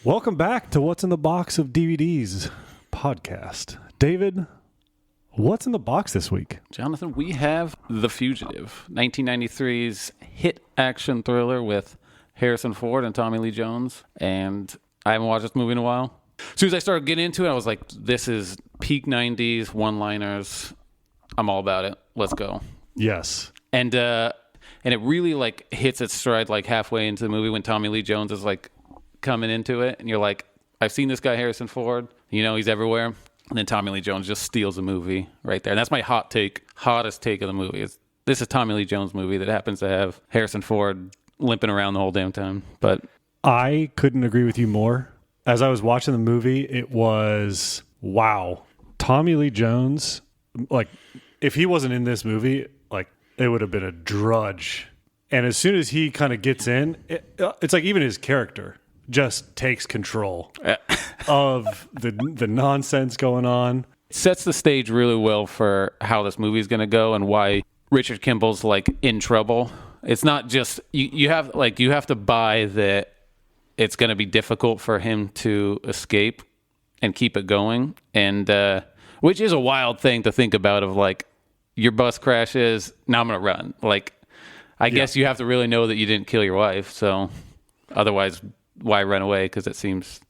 Welcome back to What's in the Box of DVDs podcast. David, what's in the box this week? Jonathan, we have The Fugitive, 1993's hit action thriller with Harrison Ford and Tommy Lee Jones. And I haven't watched this movie in a while. As soon as I started getting into it, I was like, this is peak 90s one-liners. I'm all about it. Let's go. Yes. And it really like hits its stride like halfway into the movie when Tommy Lee Jones is like coming into it, and you're like, I've seen this guy Harrison Ford, you know, he's everywhere, and then Tommy Lee Jones just steals the movie right there. And that's my hottest take of the movie. This is Tommy Lee Jones' movie that happens to have Harrison Ford limping around the whole damn time. But I couldn't agree with you more. As I was watching the movie, it was wow. Tommy Lee Jones, like, if he wasn't in this movie, like, it would have been a drudge. And as soon as he kind of gets in, it's like even his character just takes control of the nonsense going on. It sets the stage really well for how this movie is going to go and why Richard Kimball's like in trouble. It's not just you have to buy that it's going to be difficult for him to escape and keep it going, and which is a wild thing to think about. Of like, your bus crashes, now I'm going to run. Like, I guess you have to really know that you didn't kill your wife, so otherwise, why run away? Because it seems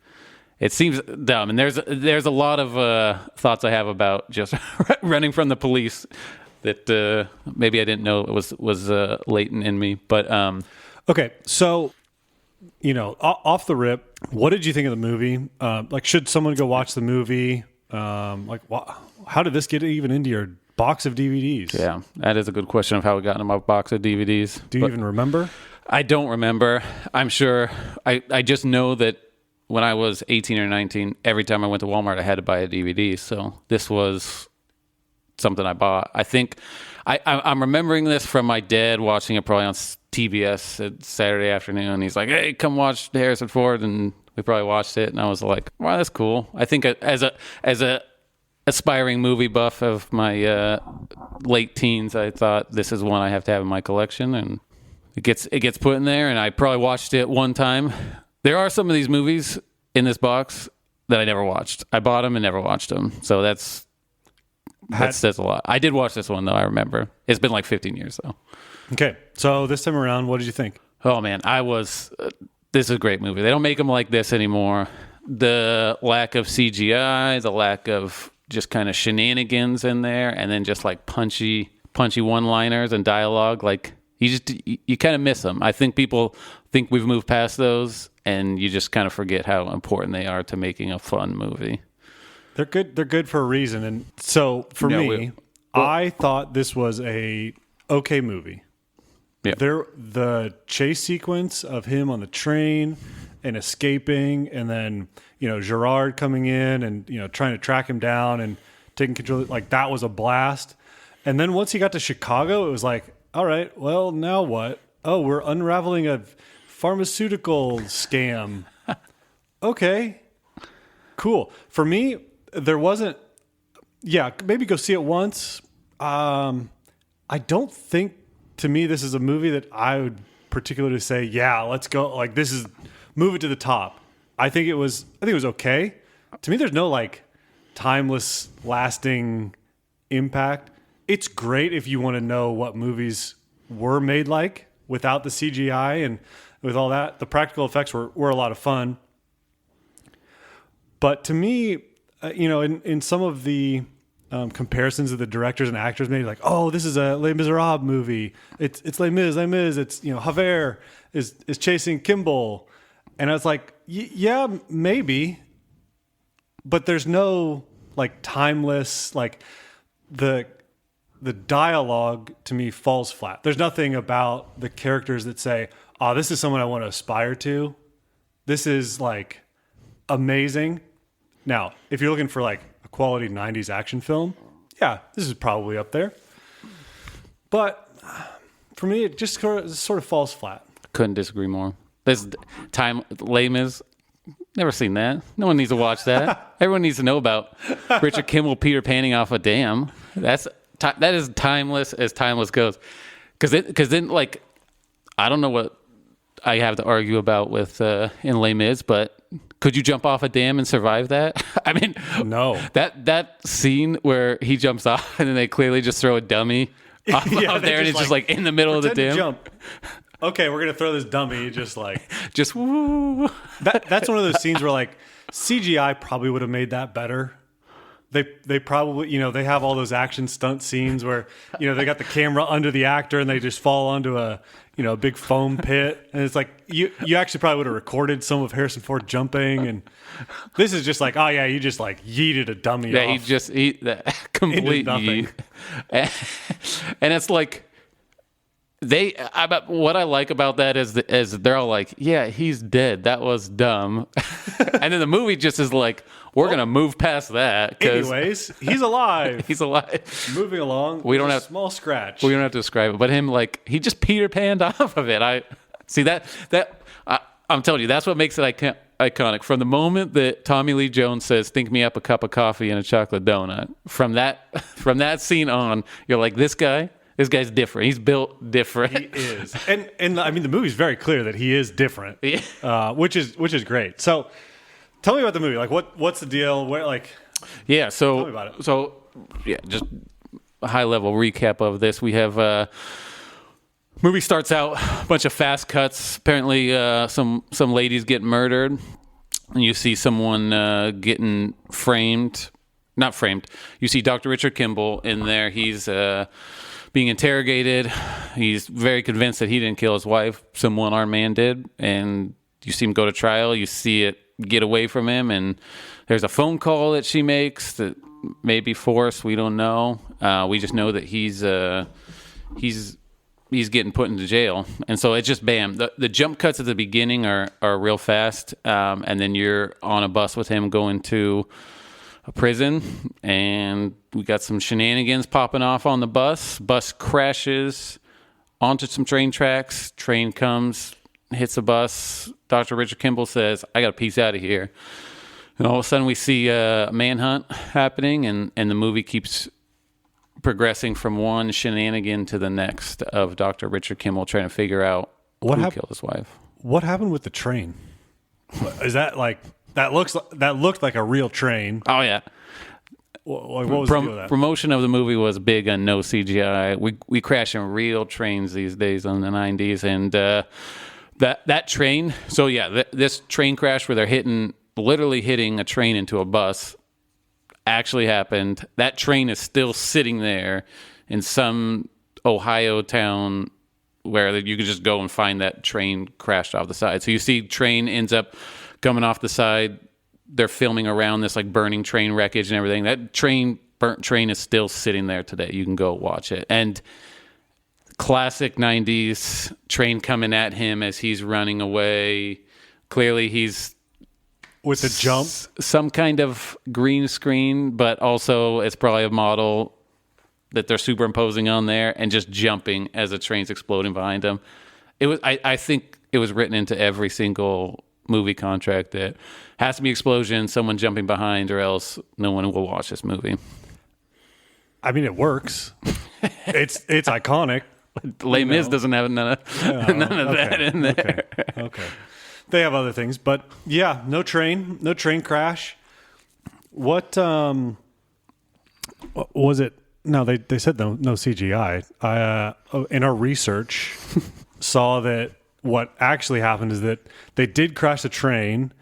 dumb. And there's a lot of thoughts I have about just running from the police that maybe I didn't know it was latent in me. But okay, so you know, off the rip, what did you think of the movie? Like, should someone go watch the movie? Like, how did this get even into your box of DVDs? Yeah, that is a good question of how it got into my box of DVDs. Do you even remember? I don't remember. I'm sure. I just know that when I was 18 or 19, every time I went to Walmart, I had to buy a DVD. So this was something I bought. I think I'm remembering this from my dad watching it probably on TBS at Saturday afternoon. He's like, hey, come watch Harrison Ford. And we probably watched it. And I was like, wow, that's cool. I think as a aspiring movie buff of my late teens, I thought this is one I have to have in my collection. And it gets put in there, and I probably watched it one time. There are some of these movies in this box that I never watched. I bought them and never watched them. So that says a lot. I did watch this one, though, I remember. It's been like 15 years, though. Okay, so this time around, what did you think? Oh, man, this is a great movie. They don't make them like this anymore. The lack of CGI, the lack of just kind of shenanigans in there, and then just like punchy one-liners and dialogue, like, you kind of miss them. I think people think we've moved past those, and you just kind of forget how important they are to making a fun movie. They're good. They're good for a reason. And so for me, I thought this was a okay movie. Yeah. The chase sequence of him on the train and escaping, and then, you know, Gerard coming in and, you know, trying to track him down and taking control, like, that was a blast. And then once he got to Chicago, it was like, all right, well, now what? Oh, we're unraveling a pharmaceutical scam. Okay, cool. For me, there wasn't, maybe go see it once. I don't think, to me, this is a movie that I would particularly say, yeah, let's go. Like, this is, move it to the top. I think it was okay. To me, there's no like timeless, lasting impact. It's great if you want to know what movies were made like without the CGI and with all that. The practical effects were a lot of fun. But to me, you know, in some of the comparisons that the directors and actors made, like, oh, this is a Les Miserables movie. It's Les Mis. It's, you know, Javert is chasing Kimball. And I was like, yeah, maybe. But there's no like timeless, like the dialogue to me falls flat. There's nothing about the characters that say, oh, this is someone I want to aspire to. This is like amazing. Now, if you're looking for like a quality 90s action film, yeah, this is probably up there. But for me, it just sort of falls flat. Couldn't disagree more. This time, Les Mis, never seen that. No one needs to watch that. Everyone needs to know about Richard Kimball Peter Panning off a dam. That is timeless as timeless goes. Because then, like, I don't know what I have to argue about with in Les Mis, but Could you jump off a dam and survive that? I mean, No. That scene where he jumps off and then they clearly just throw a dummy off out there and it's just like in the middle of the pretend to dam. jump. Okay, we're gonna throw this dummy just like Just woo. that's one of those scenes where like CGI probably would have made that better. They probably, you know, they have all those action stunt scenes where, you know, they got the camera under the actor and they just fall onto a, you know, a big foam pit, and it's like you actually probably would have recorded some of Harrison Ford jumping, and this is just like, oh yeah, you just like yeeted a dummy Yeah, off. that complete nothing. yeet. And it's like what I like about that is they're all like, yeah, he's dead. That was dumb. And then the movie just is like, we're gonna move past that. Anyways, he's alive. He's alive. Moving along. We don't with a have- small scratch. We don't have to describe it, but him like he just Peter Panned off of it. I see that I'm telling you, that's what makes it iconic. From the moment that Tommy Lee Jones says, "Think me up a cup of coffee and a chocolate donut," from that scene on, you're like, this guy's different. He's built different. He is, and I mean, the movie's very clear that he is different, Yeah. which is great. So, tell me about the movie. Like, what's the deal? Where, like, Yeah. So, Tell me about it. So, yeah, just a high level recap of this. We have movie starts out a bunch of fast cuts. Apparently, some ladies get murdered, and you see someone getting framed. Not framed. You see Dr. Richard Kimball in there. He's being interrogated. He's very convinced that he didn't kill his wife. Some one-armed man did, and you see him go to trial. You see it get away from him, and there's a phone call that she makes that may be forced. We don't know. We just know that he's getting put into jail, and so it's just bam. The jump cuts at the beginning are real fast, and then you're on a bus with him going to a prison, and we got some shenanigans popping off on the bus. Bus crashes onto some train tracks. Train comes, hits a bus. Dr. Richard Kimball says, "I got to piece out of here." And all of a sudden we see a manhunt happening, and the movie keeps progressing from one shenanigan to the next of Dr. Richard Kimball trying to figure out who killed his wife. what happened with the train? Is that like that looked like a real train? Oh, yeah. What was the deal with that? Promotion of the movie was big on no CGI. We crash in real trains these days in the 90s, and that train. So yeah, this train crash where they're literally hitting a train into a bus actually happened. That train is still sitting there in some Ohio town where you could just go and find that train crashed off the side. So you see train ends up coming off the side. They're filming around this like burning train wreckage and everything. That burnt train is still sitting there today. You can go watch it. And classic 90s train coming at him as he's running away. Clearly he's With the jump? some kind of green screen, but also it's probably a model that they're superimposing on there and just jumping as the train's exploding behind him. It was I think it was written into every single movie contract that has to be explosion, someone jumping behind, or else no one will watch this movie. I mean, it works. It's iconic. Les Mis doesn't have none of that in there. Okay. They have other things, but yeah, no train crash. What was it? No, they said no CGI. I in our research saw that what actually happened is that they did crash the train,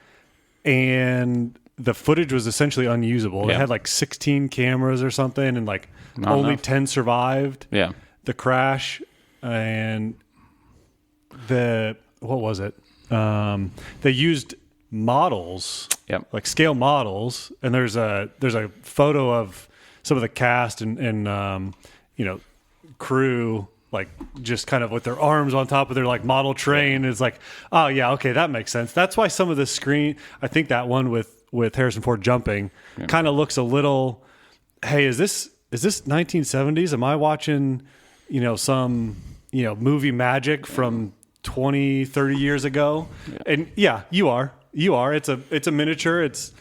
and the footage was essentially unusable. Yeah. It had like 16 cameras or something, and like Not only enough. 10 survived. Yeah. The crash, and what was it? They used models, Yep. like scale models, and there's a photo of some of the cast and crew, like just kind of with their arms on top of their like model train. It's like, oh yeah, okay, that makes sense. That's why some of the screen, I think that one with Harrison Ford jumping kind of looks a little, hey, is this 1970s? Am I watching, some, movie magic from 20, 30 years ago? Yeah. And yeah, you are. It's a miniature. It's,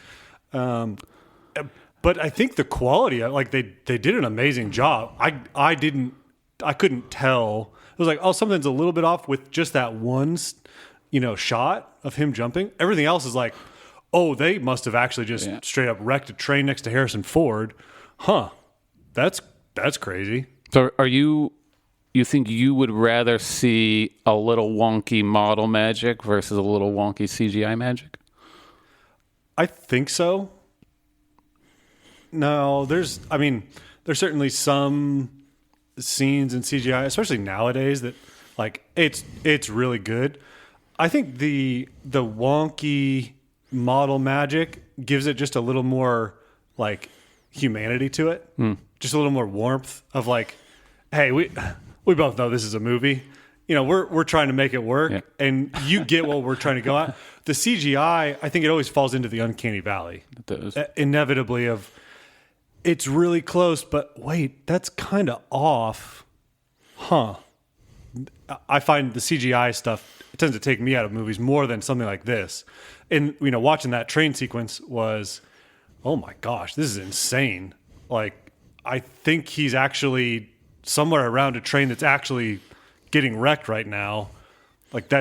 but I think the quality, like they did an amazing job. I couldn't tell. It was like, oh, something's a little bit off with just that one, shot of him jumping. Everything else is like, oh, they must have actually just straight up wrecked a train next to Harrison Ford. Huh. That's crazy. So you think you would rather see a little wonky model magic versus a little wonky CGI magic? I think so. No, there's certainly some scenes in CGI, especially nowadays, that like it's really good. I think the wonky model magic gives it just a little more like humanity to it, just a little more warmth of like, hey, we both know this is a movie. You know, we're trying to make it work, and you get what we're trying to go at. The CGI, I think it always falls into the uncanny valley. It does. Inevitably of, it's really close, but wait, that's kind of off. Huh. I find the CGI stuff, it tends to take me out of movies more than something like this. And, you know, watching that train sequence was, oh my gosh, this is insane. Like, I think he's actually somewhere around a train that's actually getting wrecked right now. Like,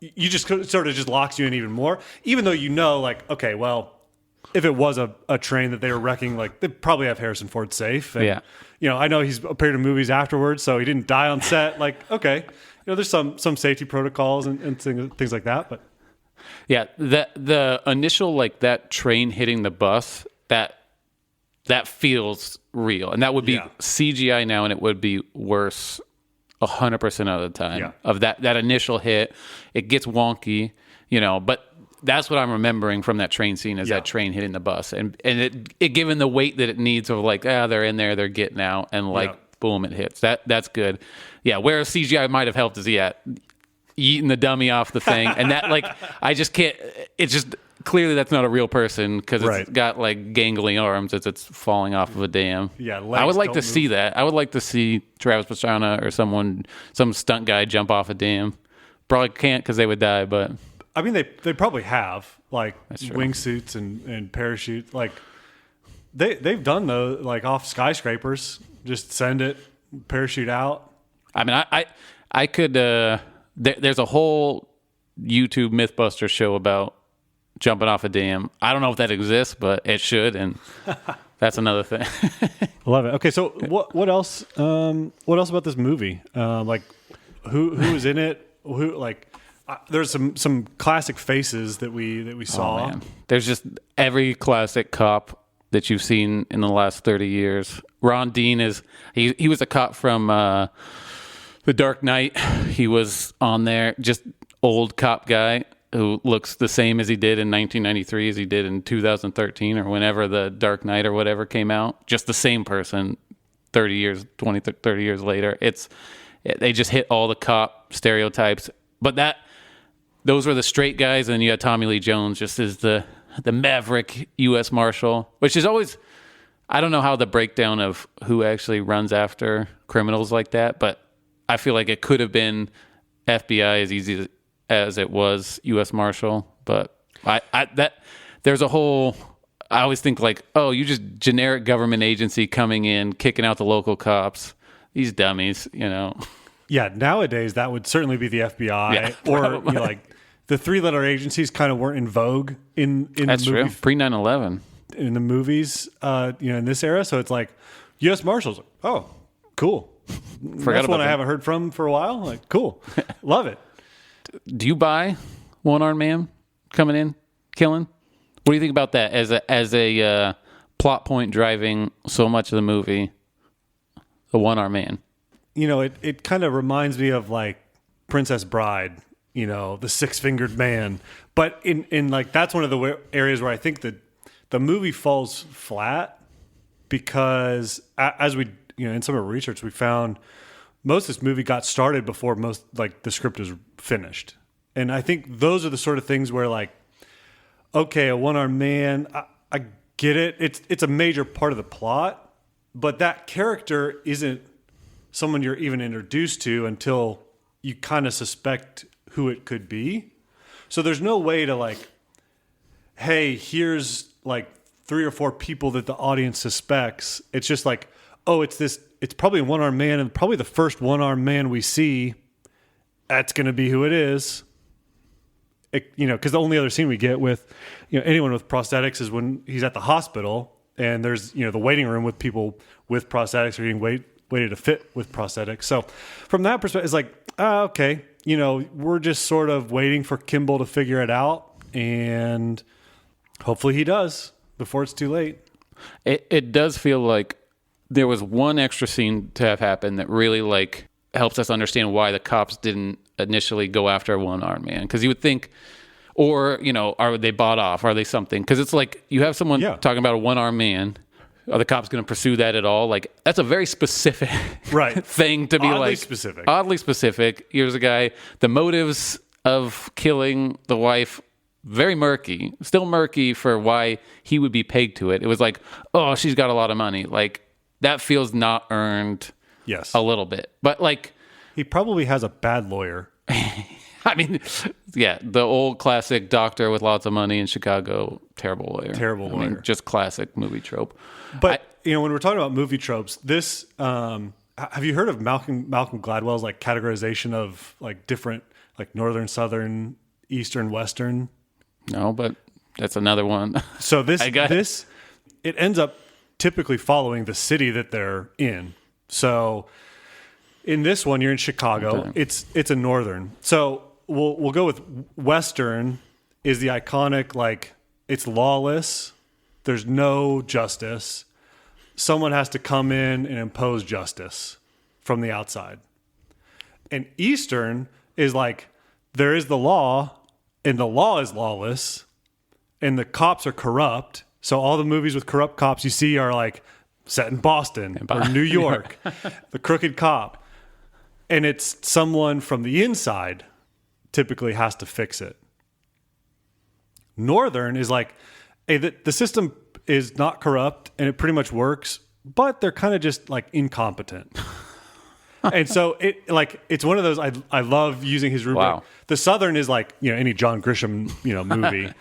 you just sort of just locks you in even more, even though you know, like, okay, well, if it was a train that they were wrecking, like, they probably have Harrison Ford safe. And, you know, I know he's appeared in movies afterwards, so he didn't die on set. Like, okay, you know, there's some safety protocols and things like that. But yeah, the initial, like, that train hitting the bus, that feels real, and that would be CGI now, and it would be worse 100% of the time. Yeah. Of that initial hit, it gets wonky, you know, but. That's what I'm remembering from that train scene is that train hitting the bus. And it given the weight that it needs of like, they're in there, they're getting out, and like, boom, it hits. That's good. Yeah, where CGI might have helped is, eating the dummy off the thing. And that, like, I just can't, it's just, clearly that's not a real person because it's got like gangly arms as it's falling off of a dam. Yeah, I would like to see that. I would like to see Travis Pastrana or some stunt guy jump off a dam. Probably can't because they would die, but... I mean, they probably have like wingsuits and parachutes. Like they've done those like off skyscrapers. Just send it, parachute out. I mean, I could. There's a whole YouTube MythBuster show about jumping off a dam. I don't know if that exists, but it should, and that's another thing. Love it. Okay, so what else? What else about this movie? Like who is in it? Who like? There's some classic faces that we saw. Oh, man. There's just every classic cop that you've seen in the last 30 years. Ron Dean he was a cop from The Dark Knight. He was on there, just old cop guy who looks the same as he did in 1993 as he did in 2013 or whenever The Dark Knight or whatever came out. Just the same person 30 years later. They just hit all the cop stereotypes. But those were the straight guys, and you had Tommy Lee Jones just as the maverick U.S. Marshal, which is always, I don't know how the breakdown of who actually runs after criminals like that, but I feel like it could have been FBI as easy as it was U.S. Marshal. But there's a whole, I always think like, oh, you just generic government agency coming in, kicking out the local cops, these dummies, you know. Yeah, nowadays that would certainly be the FBI or you know, like the three-letter agencies kind of weren't in vogue in that's the movie, true. Pre 9/11 in the movies, you know, in this era. So it's like U.S. Marshals. Oh, cool. That's one I haven't heard from for a while. Like, cool, love it. Do you buy One-Armed Man coming in, killing? What do you think about that as a plot point driving so much of the movie? The One-Armed Man. You know, it kind of reminds me of like Princess Bride, you know, the six-fingered man. But in like, that's one of the areas where I think that the movie falls flat because as we, you know, in some of our research, we found most of this movie got started before most, like, the script was finished. And I think those are the sort of things where like, okay, a one-armed man, I get it. It's a major part of the plot, but that character isn't someone you're even introduced to until you kind of suspect who it could be. So there's no way to like, hey, here's like 3 or 4 people that the audience suspects. It's just like, oh, it's probably a one-armed man, and probably the first one-armed man we see, that's going to be who it is. because the only other scene we get with, anyone with prosthetics is when he's at the hospital and there's, the waiting room with people with prosthetics or getting waited to fit with prosthetics. So from that perspective, it's like, okay, we're just sort of waiting for Kimball to figure it out, and hopefully he does before it's too late. It does feel like there was one extra scene to have happened that really like helps us understand why the cops didn't initially go after a one-armed man. Because you would think, or, are they bought off? Are they something? Because it's like you have someone talking about a one-armed man. Are the cops going to pursue that at all? Like, that's a very specific thing to be oddly specific. Here's a guy. The motives of killing the wife, very murky. Still murky for why he would be pegged to it. It was like, oh, she's got a lot of money. Like, that feels not earned. Yes. A little bit. But like, he probably has a bad lawyer. I mean, yeah, the old classic doctor with lots of money in Chicago, terrible lawyer. Terrible lawyer. I mean, just classic movie trope. But when we're talking about movie tropes, this have you heard of Malcolm Gladwell's like categorization of like different like northern, southern, eastern, western? No, but that's another one. So it ends up typically following the city that they're in. So in this one, you're in Chicago. Okay. It's a northern. So we'll go with western is the iconic, like, it's lawless. There's no justice. Someone has to come in and impose justice from the outside. And eastern is like, there is the law and the law is lawless and the cops are corrupt. So all the movies with corrupt cops you see are like set in Boston or New York, the crooked cop. And it's someone from the inside typically has to fix it. Northern is like, hey, the system is not corrupt and it pretty much works, but they're kind of just like incompetent. And so it's one of those, I love using his rubric. Wow. The Southern is like, any John Grisham, movie.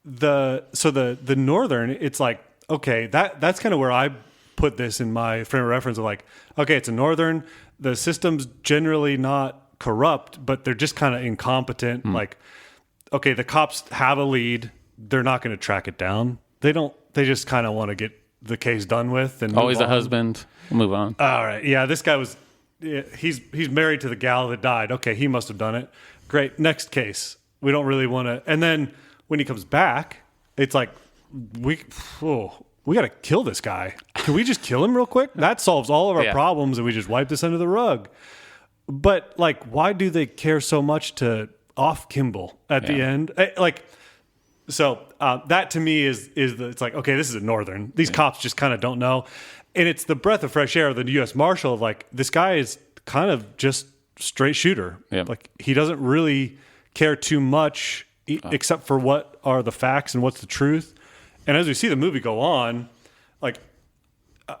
The Northern, it's like, okay, that's kind of where I put this in my frame of reference of like, okay, it's a Northern. The system's generally not corrupt, but they're just kind of incompetent. Like, okay, the cops have a lead. They're not going to track it down. They just kind of want to get the case done with. And always a husband. We'll move on. All right. Yeah, this guy he's married to the gal that died. Okay, he must have done it. Great. Next case. We don't really want to. And then when he comes back, it's like, we got to kill this guy. Can we just kill him real quick? That solves all of our problems and we just wipe this under the rug. But like, why do they care so much to off Kimball at the end? So that to me it's like, okay, this is a Northern. These cops just kind of don't know. And it's the breath of fresh air of the U.S. Marshal of like, this guy is kind of just straight shooter. Yep. Like, he doesn't really care too much except for what are the facts and what's the truth. And as we see the movie go on, like,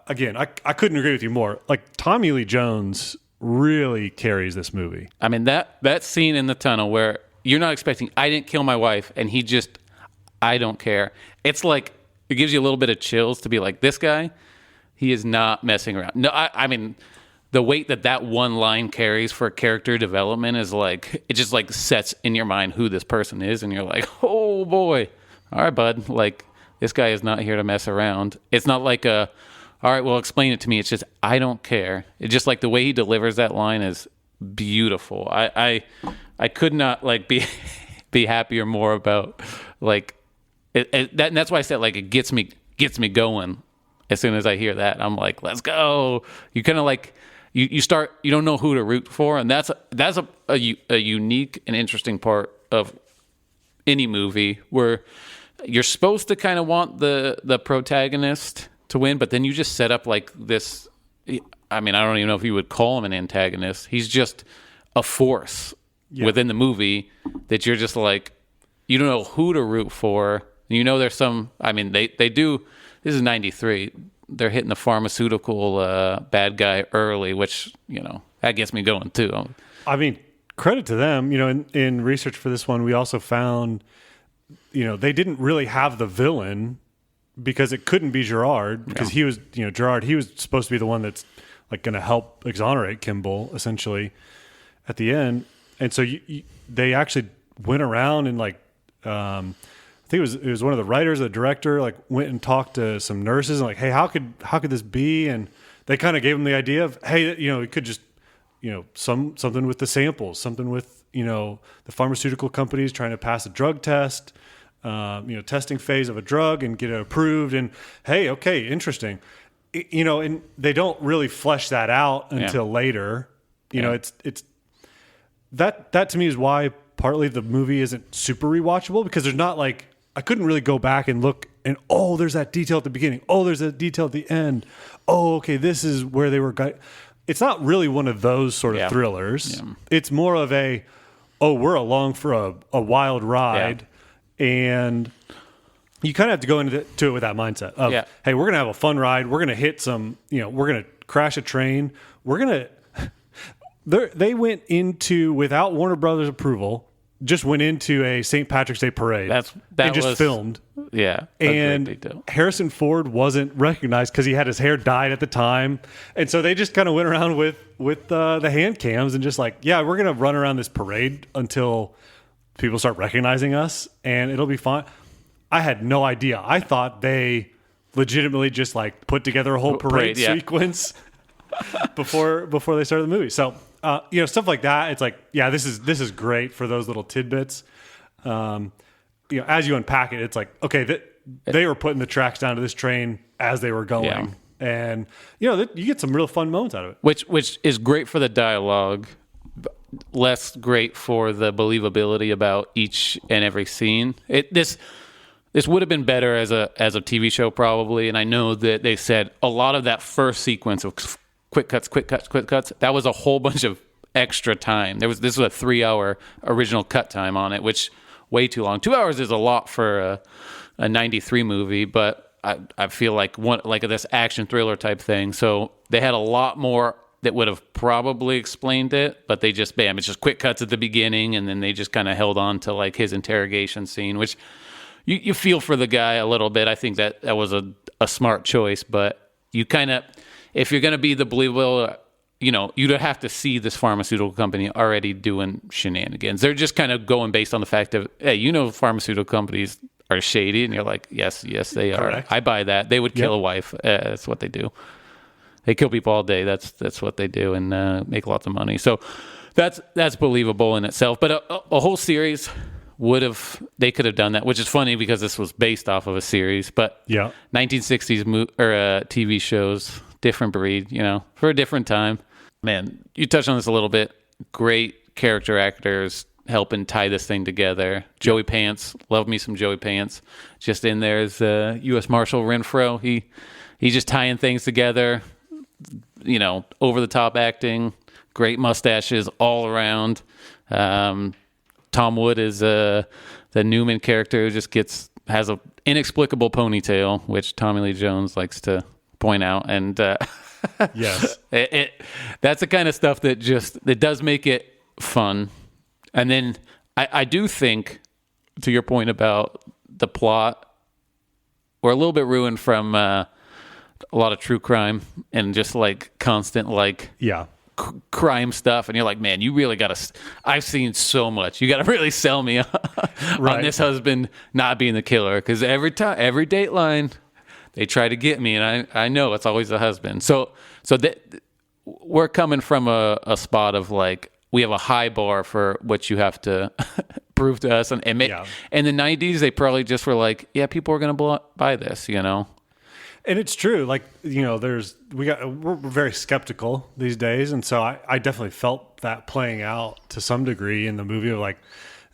again, I couldn't agree with you more. Like, Tommy Lee Jones really carries this movie. I mean, that scene in the tunnel where you're not expecting, I didn't kill my wife, and he just, I don't care. It's like, it gives you a little bit of chills to be like, this guy, he is not messing around. No, I mean, the weight that one line carries for character development is like, it just like sets in your mind who this person is, and you're like, oh boy, all right, bud, like, this guy is not here to mess around. It's not like all right, well, explain it to me. It's just, I don't care. It's just like the way he delivers that line is beautiful. I could not like be happier more about like and that's why I said like it gets me going. As soon as I hear that, I'm like, let's go. You kind of like you start, you don't know who to root for, and that's a unique and interesting part of any movie where you're supposed to kind of want the protagonist to win, but then you just set up like this. I mean, I don't even know if you would call him an antagonist. He's just a force within the movie that you're just like, you don't know who to root for. There's some, I mean, they do, this is 93. They're hitting the pharmaceutical bad guy early, which, that gets me going too. I mean, credit to them. In research for this one, we also found, they didn't really have the villain because it couldn't be Gerard, because he was, Gerard, he was supposed to be the one that's like going to help exonerate Kimball essentially at the end. And so they actually went around and like, I think it was one of the writers, the director, like went and talked to some nurses and like, hey, how could this be? And they kind of gave them the idea of, hey, it could just, something with the samples, something with, the pharmaceutical companies trying to pass a drug test, testing phase of a drug and get it approved. And hey, okay, interesting. And they don't really flesh that out until later. It's that to me is why partly the movie isn't super rewatchable, because there's not like, I couldn't really go back and look and, oh, there's that detail at the beginning. Oh, there's that detail at the end. Oh, okay, this is where they were. It's not really one of those sort of thrillers. Yeah. It's more of we're along for a wild ride. Yeah. And you kind of have to go into it with that mindset of, hey, we're going to have a fun ride. We're going to hit some, we're going to crash a train. We're going to, they went into, without Warner Brothers approval, just went into a St. Patrick's Day parade. That just filmed. Yeah. And Harrison Ford wasn't recognized because he had his hair dyed at the time. And so they just kind of went around with the hand cams and just like, we're going to run around this parade until people start recognizing us and it'll be fine. I had no idea. I thought they legitimately just like put together a whole parade sequence before they started the movie. So, stuff like that. It's like, this is great for those little tidbits. As you unpack it, it's like, okay, they were putting the tracks down to this train as they were going, and you get some real fun moments out of it. Which is great for the dialogue, less great for the believability about each and every scene. This would have been better as a TV show probably, and I know that they said a lot of that first sequence of quick cuts. That was a whole bunch of extra time. This was a 3-hour original cut time on it, which way too long. 2 hours is a lot for a 93 movie, but I feel like this action thriller type thing. So they had a lot more that would have probably explained it, but they just, it's just quick cuts at the beginning, and then they just kind of held on to like his interrogation scene, which you feel for the guy a little bit. I think that was a smart choice, but you kind of, if you're going to be the believable, you'd have to see this pharmaceutical company already doing shenanigans. They're just kind of going based on the fact of, hey, pharmaceutical companies are shady, and you're like, yes, they are. Correct. I buy that. They would kill a wife. That's what they do. They kill people all day. That's what they do, and make lots of money. So that's believable in itself. But a whole series they could have done that, which is funny because this was based off of a series. But 1960s TV shows, different breed, for a different time. Man, you touched on this a little bit. Great character actors helping tie this thing together. Joey Pants, love me some Joey Pants. Just in there is U.S. Marshal Renfro. He's just tying things together. Over the top acting, great mustaches all around. Tom Wood is the Newman character who just has an inexplicable ponytail, which Tommy Lee Jones likes to point out. And yes, that's the kind of stuff that does make it fun. And then I do think, to your point about the plot, we're a little bit ruined from a lot of true crime and just like constant crime stuff, and you're like, man, you really gotta, I've seen so much, you gotta really sell me on this husband not being the killer, because every Dateline they try to get me, and I know it's always the husband. So that we're coming from a spot of like, we have a high bar for what you have to prove to us, and in the 90s they probably just were like, people are gonna buy this, And it's true. Like, we're very skeptical these days. And so I definitely felt that playing out to some degree in the movie of like,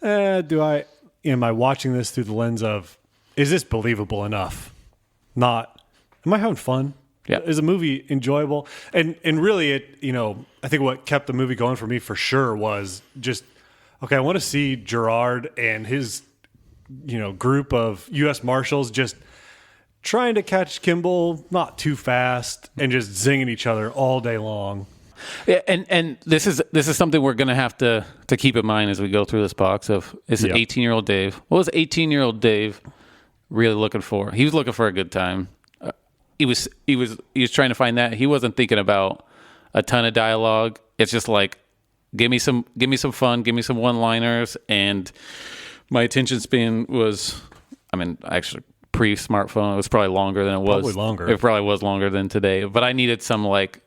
am I watching this through the lens of, is this believable enough? Not, am I having fun? Yeah. Is the movie enjoyable? And really I think what kept the movie going for me for sure was just, okay, I want to see Gerard and his, group of U.S. Marshals just trying to catch Kimball not too fast and just zinging each other all day long. Yeah, and this is something we're going to have to keep in mind as we go through this box of, is it 18-year-old Dave? What was 18-year-old Dave really looking for? He was looking for a good time. He was trying to find that. He wasn't thinking about a ton of dialogue. It's just like, Give me some fun. Give me some one-liners. And my attention span was, I mean, actually pre-smartphone, it was probably longer than it was. Probably longer. It probably was longer than today. But I needed some like,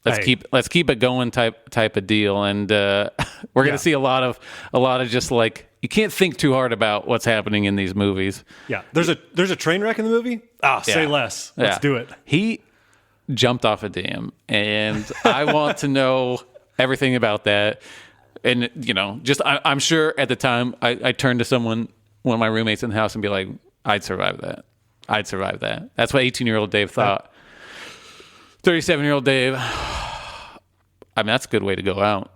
let's keep it going type of deal. And we're gonna see a lot of just like, you can't think too hard about what's happening in these movies. Yeah, there's a train wreck in the movie. Say less. Let's do it. He jumped off a dam, and I want to know everything about that. And just I'm sure at the time I turned to one of my roommates in the house and be like, I'd survive that. That's what 18-year-old Dave thought. 37-year-old Dave, I mean, that's a good way to go out.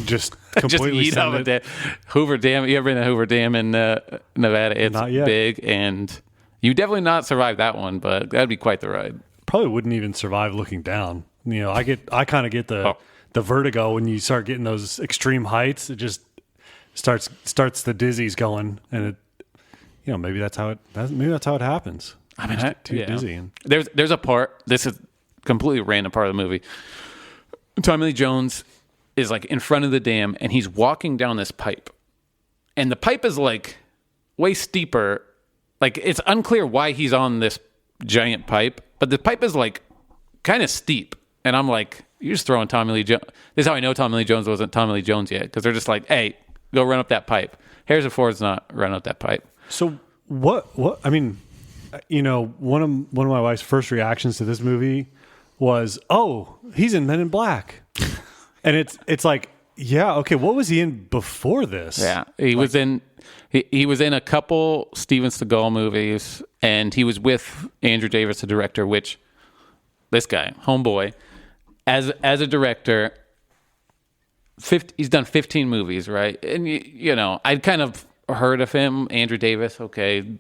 Just completely eat up at Hoover Dam. You ever been to Hoover Dam in Nevada? It's big, and you definitely not survive that one, but that'd be quite the ride. Probably wouldn't even survive looking down. I kind of get the vertigo when you start getting those extreme heights. It just starts the dizzies going, and maybe that's how it happens. I mean, too dizzy. And there's a part. This is a completely random part of the movie. Tommy Lee Jones is like in front of the dam, and he's walking down this pipe, and the pipe is like way steeper. Like, it's unclear why he's on this giant pipe, but the pipe is like kind of steep, and I'm like, you're just throwing Tommy Lee Jones. This is how I know Tommy Lee Jones wasn't Tommy Lee Jones yet, because they're just like, hey, go run up that pipe. Harrison Ford's not running up that pipe. So what I mean, one of my wife's first reactions to this movie was, oh, he's in Men in Black. And it's like, yeah, okay, what was he in before this? Yeah, he was in a couple Steven Seagal movies, and he was with Andrew Davis, the director, which this guy, homeboy, as a director, he's done 15 movies, right? And I'd kind of heard of him, Andrew Davis, okay,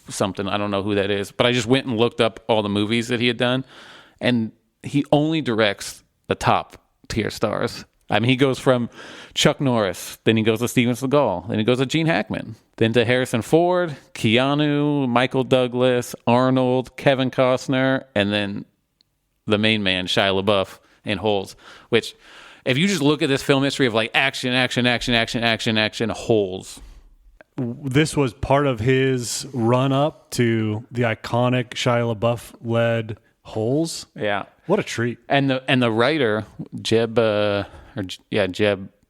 something, I don't know who that is, but I just went and looked up all the movies that he had done, and he only directs the top tier stars. I mean, he goes from Chuck Norris, then he goes to Steven Seagal, then he goes to Gene Hackman, then to Harrison Ford, Keanu, Michael Douglas, Arnold, Kevin Costner, and then the main man, Shia LaBeouf, in Holes. Which, if you just look at this film history of like action, Holes. This was part of his run up to the iconic Shia LaBeouf led Holes. Yeah. What a treat. And the writer, Jeb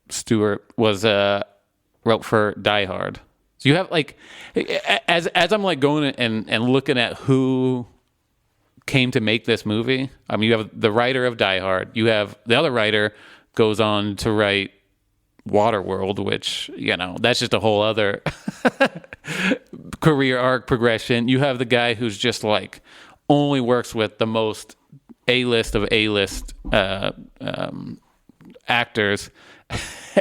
Stewart, was wrote for Die Hard. So you have like, as I'm like going and looking at who came to make this movie. I mean, you have the writer of Die Hard. You have the other writer goes on to write Waterworld, which, that's just a whole other career arc progression. You have the guy who's just like only works with the most A-list of A-list actors,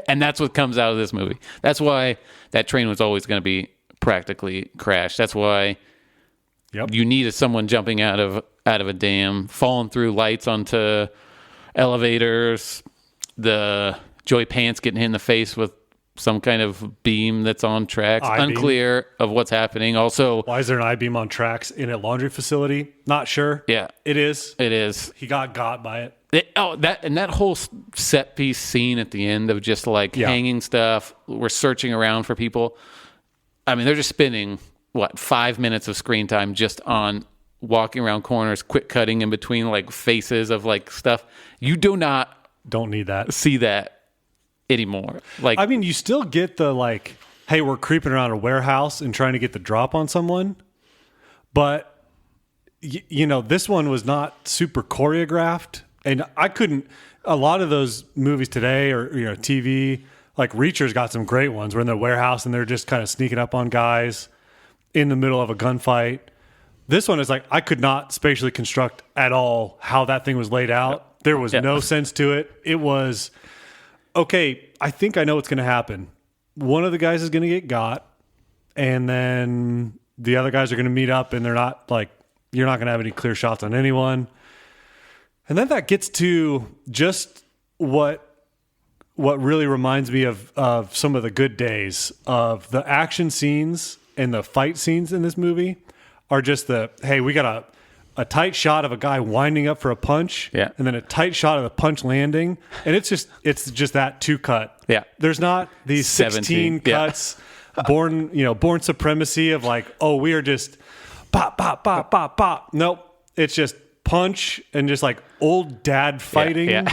and that's what comes out of this movie. That's why that train was always going to be practically crashed. That's why you needed someone jumping out of a dam, falling through lights onto elevators, the Joey Pants getting hit in the face with some kind of beam that's on tracks. Unclear of what's happening. Also, why is there an I-beam on tracks in a laundry facility? Not sure. Yeah, it is. He got by it. That whole set piece scene at the end of just like hanging stuff. We're searching around for people. I mean, they're just spending 5 minutes of screen time just on walking around corners, quick cutting in between like faces of like stuff. You don't need that. See that anymore. Like, I mean, you still get the like, hey, we're creeping around a warehouse and trying to get the drop on someone, but this one was not super choreographed, and I couldn't. A lot of those movies today, or TV, like Reacher's got some great ones. We're in the warehouse and they're just kind of sneaking up on guys in the middle of a gunfight. This one is like, I could not spatially construct at all how that thing was laid out. There was no sense to it. It was, okay, I think I know what's going to happen. One of the guys is going to get got, and then the other guys are going to meet up, and they're not like, you're not going to have any clear shots on anyone. And then that gets to just what really reminds me of some of the good days of the action scenes and the fight scenes in this movie are just hey, we got a tight shot of a guy winding up for a punch, Yeah. and then a tight shot of the punch landing, and it's just that 2 cut. Yeah. There's not these 16 Yeah. cuts, born supremacy of like, oh, we are just pop, pop, pop, pop, pop. Nope, it's just punch and just like old dad fighting. Yeah.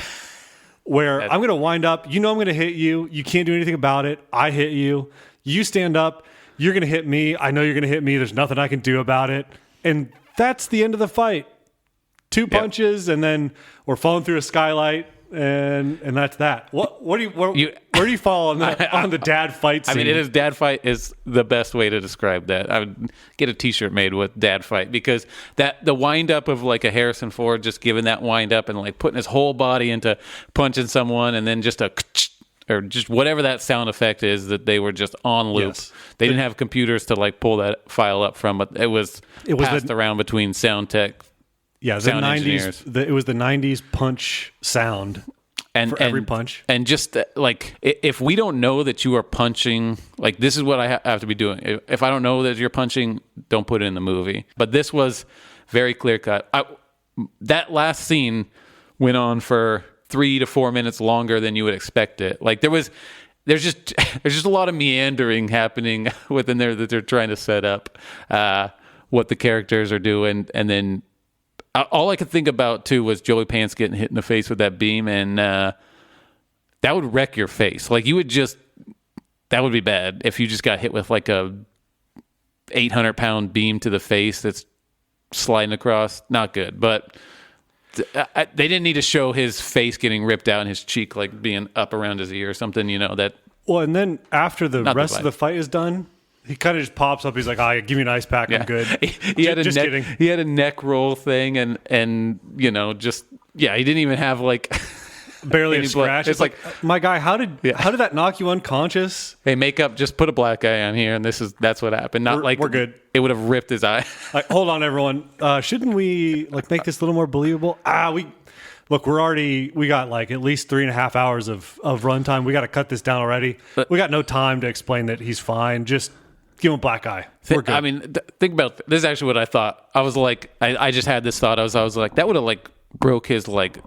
Where I'm going to wind up, I'm going to hit you. You can't do anything about it. I hit you. You stand up. You're going to hit me. I know you're going to hit me. There's nothing I can do about it. And that's the end of the fight. 2 punches, and then we're falling through a skylight, and that's that. Where do you fall on on the dad fight scene? I mean, dad fight is the best way to describe that. I would get a T-shirt made with dad fight, because the wind up of like a Harrison Ford just giving that wind up and like putting his whole body into punching someone, and then just or just whatever that sound effect is that they were just on loop. Yes. They didn't have computers to like pull that file up from, but it was passed around between sound tech. Yeah, the sound 90s. engineers. It was the 90s punch sound. For every punch. And just like, if we don't know that you are punching, like this is what I have to be doing. If I don't know that you're punching, don't put it in the movie. But this was very clear cut. That last scene went on for 3 to 4 minutes longer than you would expect it. Like there's just a lot of meandering happening within there that they're trying to set up what the characters are doing, and then all I could think about too was Joey Pants getting hit in the face with that beam, and that would wreck your face. Like that would be bad if you just got hit with like a 800-pound beam to the face that's sliding across. Not good, but they didn't need to show his face getting ripped out and his cheek like being up around his ear or something. That. Well, and then after the rest of the fight is done, he kind of just pops up. He's like, give me an ice pack. I'm good. He had a neck roll thing, and he didn't even have like barely a scratch. It's like, my guy, how did that knock you unconscious? Hey, makeup, just put a black guy on here, and that's what happened. We're good. It would have ripped his eye. Like, hold on, everyone. Shouldn't we like make this a little more believable? We got like at least 3.5 hours of runtime. We got to cut this down already. We got no time to explain that he's fine. Just give him a black eye. We're good. I mean, think about this. Is actually what I thought. I was like, I just had this thought. I was like, that would have like broke his like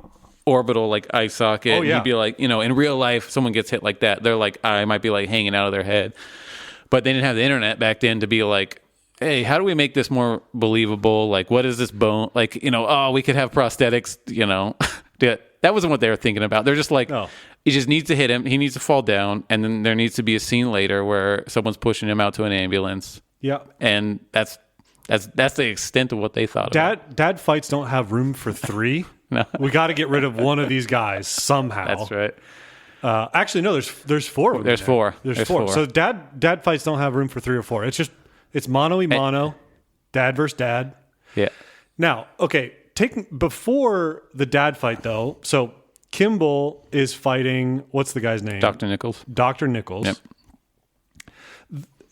orbital like eye socket. Oh, yeah. He'd be like, in real life, someone gets hit like that, they're like, I might be like hanging out of their head. But they didn't have the internet back then to be like, hey, how do we make this more believable? Like, what is this bone? Like, we could have prosthetics. That wasn't what they were thinking about. They're just like, he just needs to hit him. He needs to fall down, and then there needs to be a scene later where someone's pushing him out to an ambulance. Yeah, and that's the extent of what they thought. Dad fights don't have room for 3. No. We got to get rid of one of these guys somehow. That's right. Actually, no. There's 4 of them. There's 4. There's 4. So dad fights don't have room for 3 or 4. It's mono, dad versus dad. Yeah. Now, okay. Before the dad fight, though, so Kimball is fighting, what's the guy's name? Dr. Nichols. Dr. Nichols. Yep.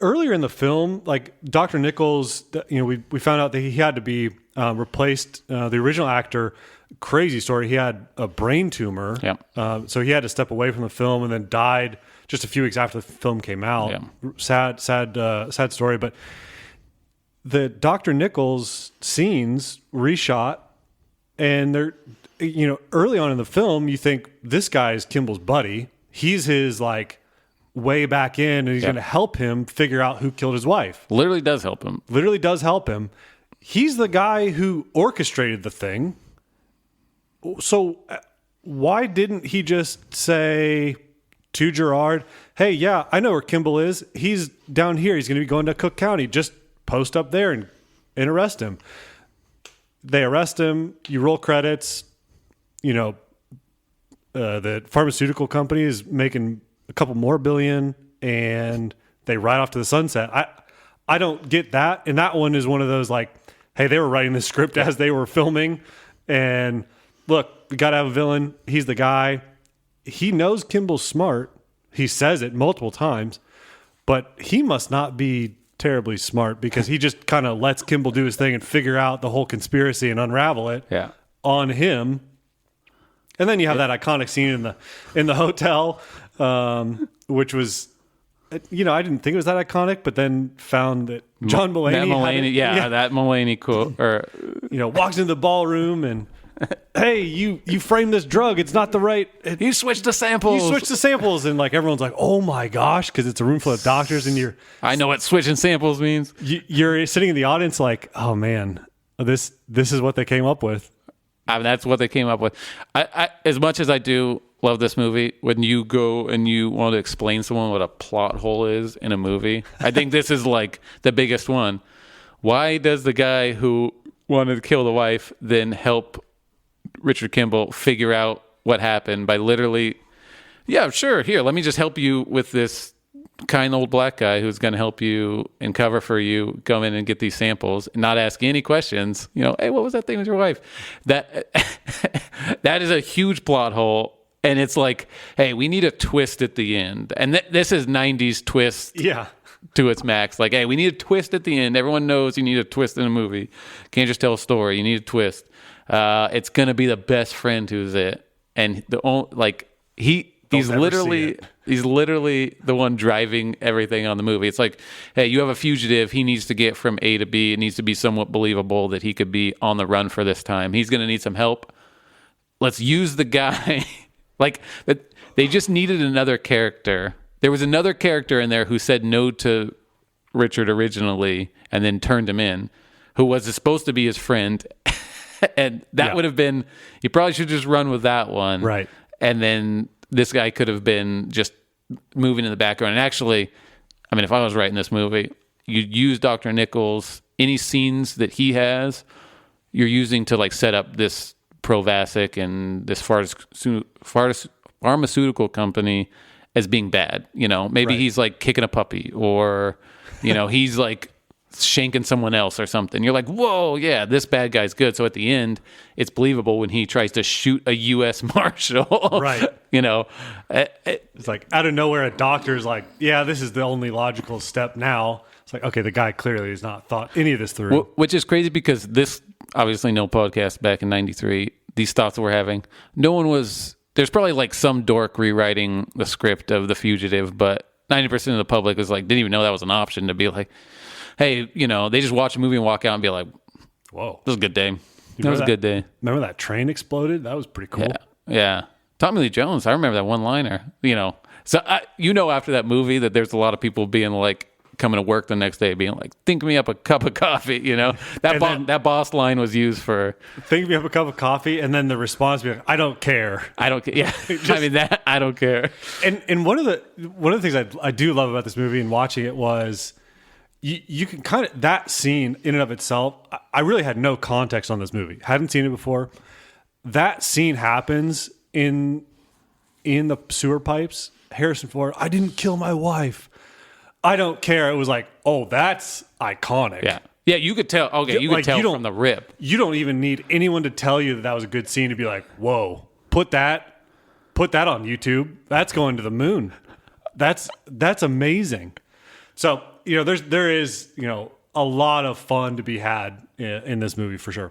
Earlier in the film, like Dr. Nichols, we found out that he had to be replaced. The original actor, crazy story, he had a brain tumor. Yep. So he had to step away from the film and then died just a few weeks after the film came out. Yep. Sad story, but the Dr. Nichols scenes reshot. And they're, early on in the film, you think this guy is Kimball's buddy. He's his like way back in, and he's going to help him figure out who killed his wife. Literally does help him. He's the guy who orchestrated the thing. So why didn't he just say to Gerard, hey, yeah, I know where Kimball is. He's down here. He's going to be going to Cook County. Just post up there and arrest him. They arrest him. You roll credits. The pharmaceutical company is making a couple more billion, and they ride off to the sunset. I don't get that. And that one is one of those like, hey, they were writing the script as they were filming. And look, we got to have a villain. He's the guy. He knows Kimball's smart. He says it multiple times, but he must not be terribly smart, because he just kind of lets Kimball do his thing and figure out the whole conspiracy and unravel it on him. And then you have that iconic scene in the hotel, which was I didn't think it was that iconic, but then found that John Mulaney, that Mulaney, that Mulaney quote, or walks into the ballroom and, hey, you framed this drug. It's not the right. You switched the samples. And like everyone's like, oh my gosh, because it's a room full of doctors, and I know what switching samples means. You're sitting in the audience like, oh man, this is what they came up with. I mean, that's what they came up with. I as much as I do love this movie, when you go and you want to explain to someone what a plot hole is in a movie, I think this is like the biggest one. Why does the guy who wanted to kill the wife then help Richard Kimball figure out what happened by literally, yeah, sure, here, let me just help you with this kind old black guy who's going to help you and cover for you, come in and get these samples and not ask any questions. Hey, what was that thing with your wife? That is a huge plot hole. And it's like, hey, we need a twist at the end. And this is 90s twist to its max. Like, hey, we need a twist at the end. Everyone knows you need a twist in a movie. Can't just tell a story. You need a twist. It's going to be the best friend who's it. And he's literally the one driving everything on the movie. It's like, hey, you have a fugitive. He needs to get from A to B. It needs to be somewhat believable that he could be on the run for this time. He's going to need some help. Let's use the guy. Like, they just needed another character. There was another character in there who said no to Richard originally and then turned him in, who was supposed to be his friend. And that would have been, you probably should just run with that one. Right. And then this guy could have been just moving in the background. And actually, I mean, if I was writing this movie, you'd use Dr. Nichols, any scenes that he has, you're using to like set up this Provasic and this pharmaceutical company as being bad. Maybe he's like kicking a puppy, or he's like shanking someone else or something. You're like, whoa, yeah, this bad guy's good. So at the end, it's believable when he tries to shoot a U.S. Marshal. Right. It's like out of nowhere, a doctor's like, yeah, this is the only logical step now. It's like, okay, the guy clearly has not thought any of this through. Which is crazy because this, obviously no podcast back in 93, these thoughts that we're having, there's probably like some dork rewriting the script of The Fugitive, but 90% of the public was like, didn't even know that was an option to be like, hey, they just watch a movie and walk out and be like, whoa, this was a good day. That was a good day. Remember that train exploded? That was pretty cool. Yeah. Tommy Lee Jones, I remember that one-liner, So, after that movie that there's a lot of people being like, coming to work the next day being like, think me up a cup of coffee, that boss line was used for think me up a cup of coffee, and then the response be like, I don't care. Yeah. I mean, that I don't care. And one of the things I do love about this movie and watching it was you can kind of, that scene in and of itself, I really had no context on this movie, hadn't seen it before. That scene happens in the sewer pipes. Harrison Ford, I didn't kill my wife, I don't care. It was like, oh, that's iconic. Yeah, you could tell. Okay, you could tell from the rip. You don't even need anyone to tell you that was a good scene to be like, whoa, put that on YouTube. That's going to the moon. That's amazing. So there is a lot of fun to be had in this movie for sure.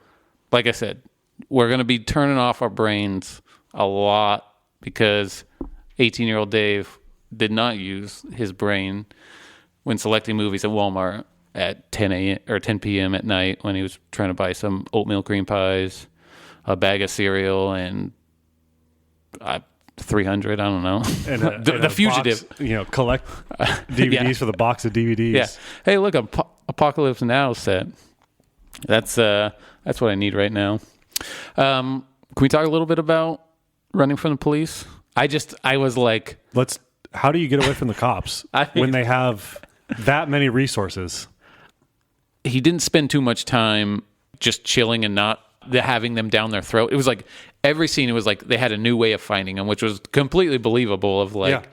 Like I said, we're going to be turning off our brains a lot because 18-year-old Dave did not use his brain when selecting movies at Walmart at 10 a.m. or 10 p.m. at night when he was trying to buy some oatmeal cream pies, a bag of cereal, and 300, I don't know. And the Fugitive. Box, collect DVDs for the box of DVDs. Yeah. Hey, look, Apocalypse Now set. That's what I need right now. Can we talk a little bit about running from the police? I was like... How do you get away from the cops when they have that many resources? He didn't spend too much time just chilling and not having them down their throat. It was like every scene, it was like they had a new way of finding him, which was completely believable of like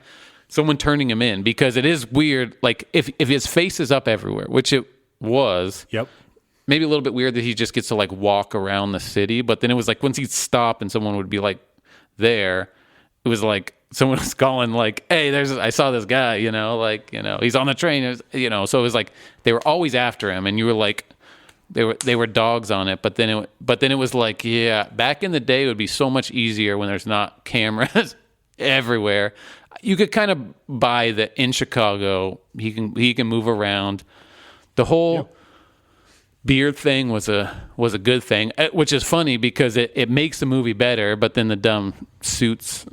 someone turning him in, because it is weird. Like if his face is up everywhere, which it was, maybe a little bit weird that he just gets to like walk around the city. But then it was like once he'd stop and someone would be like there, it was like, someone was calling like, hey, I saw this guy, he's on the train, so it was like they were always after him, and you were like, they were dogs on it. But then it was like, yeah, back in the day it would be so much easier when there's not cameras everywhere. You could kind of buy that in Chicago he can move around. The whole beard thing was a good thing, which is funny because it makes the movie better. But then the dumb suits,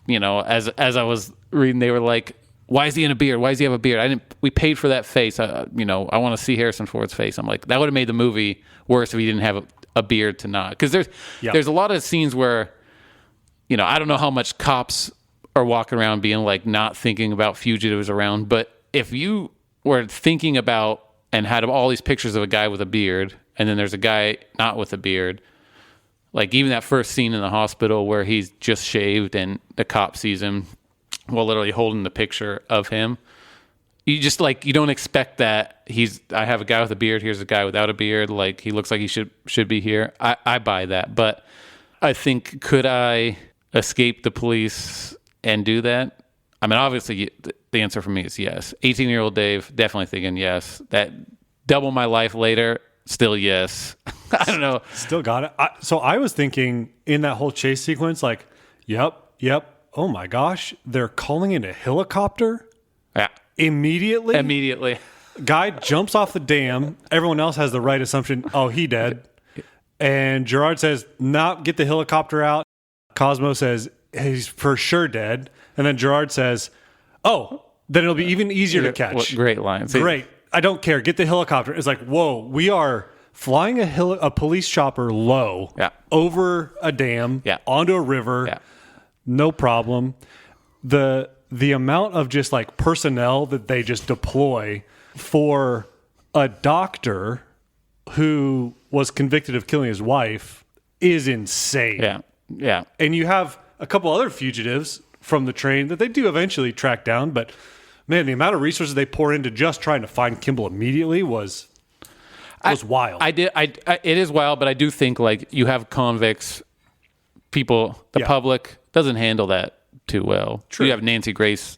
as I was reading, they were like, "Why is he in a beard? Why does he have a beard? We paid for that face. I want to see Harrison Ford's face." I'm like, that would have made the movie worse if he didn't have a beard to not. Because there's a lot of scenes where, I don't know how much cops are walking around being like not thinking about fugitives around, but if you were thinking about and had all these pictures of a guy with a beard, and then there's a guy not with a beard, like even that first scene in the hospital where he's just shaved and the cop sees him while literally holding the picture of him, you just you don't expect that I have a guy with a beard, here's a guy without a beard, like he looks like he should be here. I buy that, but I think, could I escape the police and do that? I mean, obviously, the answer for me is yes. 18-year-old Dave, definitely thinking yes. That double my life later, still yes. I don't know. Still got it. So I was thinking in that whole chase sequence, like, yep. Oh my gosh, they're calling in a helicopter? Yeah. Immediately. Guy jumps off the dam. Everyone else has the right assumption, oh, he dead. And Gerard says, nah, get the helicopter out. Cosmo says, he's for sure dead. And then Gerard says, oh, then it'll be even easier to catch. What great line. Great. I don't care. Get the helicopter. It's like, whoa, we are flying a police chopper low over a dam onto a river. Yeah. No problem. The amount of just like personnel that they just deploy for a doctor who was convicted of killing his wife is insane. Yeah. Yeah. And you have a couple other fugitives from the train that they do eventually track down, but man, the amount of resources they pour into just trying to find Kimball immediately was wild. It is wild, but I do think you have convicts, people, the public doesn't handle that too well. True. You have Nancy Grace,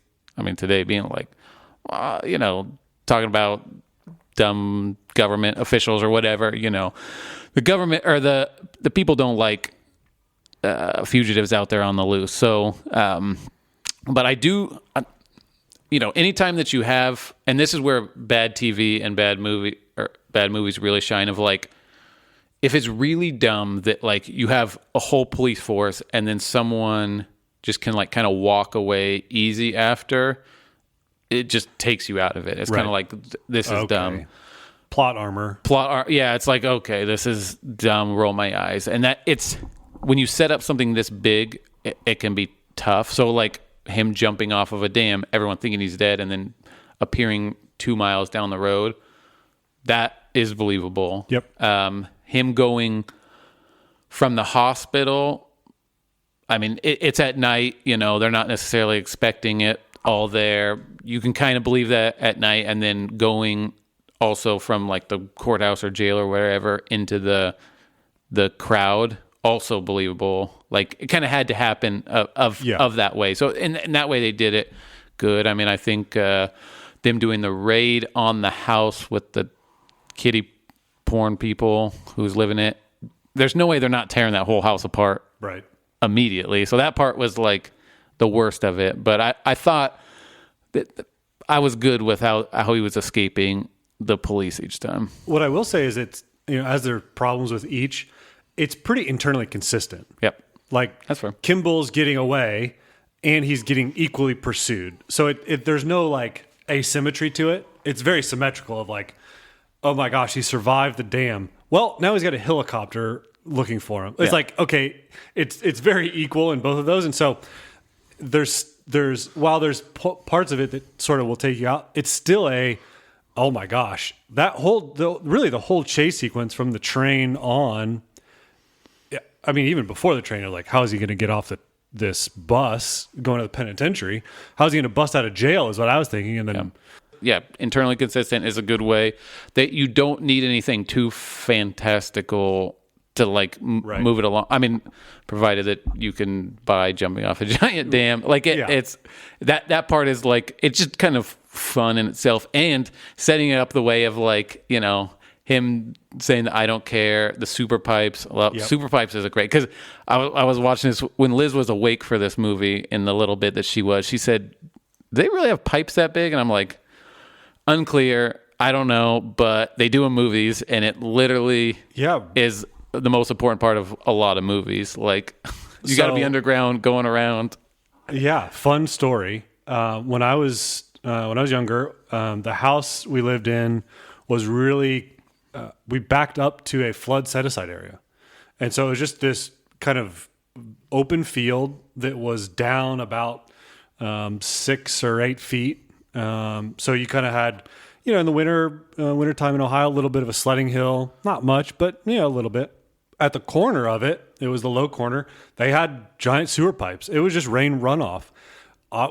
today being talking about dumb government officials or whatever, the government or the people don't like fugitives out there on the loose. So, but I do, anytime that you have, and this is where bad TV and bad movies really shine, of if it's really dumb that you have a whole police force and then someone just can kind of walk away easy after, it just takes you out of it. It's kind of this is dumb. Plot armor. Yeah, it's okay, this is dumb, roll my eyes. And that it's, when you set up something this big, it can be tough. So him jumping off of a dam, everyone thinking he's dead, and then appearing 2 miles down the road, that is believable. Yep. Him going from the hospital, it's at night, they're not necessarily expecting it all there. You can kind of believe that at night, and then going also from the courthouse or jail or wherever into the crowd, also believable. It kind of had to happen of that way. So in that way they did it good. I think them doing the raid on the house with the kiddie porn people who's living it, there's no way they're not tearing that whole house apart immediately. So that part was the worst of it. But I thought that I was good with how he was escaping the police each time. What I will say is it's, as there are problems with each, it's pretty internally consistent. Yep. That's fair. Kimball's getting away and he's getting equally pursued. So there's no asymmetry to it. It's very symmetrical of oh my gosh, he survived the dam. Well, now he's got a helicopter looking for him. It's okay, it's very equal in both of those. And so there's while there's parts of it that sort of will take you out, it's still oh my gosh, that the whole chase sequence from the train on. Even before the train, you're how is he going to get off this bus going to the penitentiary? How's he going to bust out of jail is what I was thinking. And then, internally consistent is a good way. That you don't need anything too fantastical to move it along. Provided that you can buy jumping off a giant dam. It's that part is it's just kind of fun in itself, and setting it up the way of him saying that I don't care, the super pipes. Well, super pipes is a great, because I was watching this when Liz was awake for this movie in the little bit that she was. She said, "Do they really have pipes that big?" And I'm like, unclear. I don't know, but they do in movies, and it literally is the most important part of a lot of movies. Like, you got to be underground going around. Yeah, fun story. When I was younger, the house we lived in was really we backed up to a flood set-aside area. And so it was just this kind of open field that was down about 6 or 8 feet. So you kind of had, in the wintertime in Ohio, a little bit of a sledding hill. Not much, but, a little bit. At the corner of it, it was the low corner, they had giant sewer pipes. It was just rain runoff.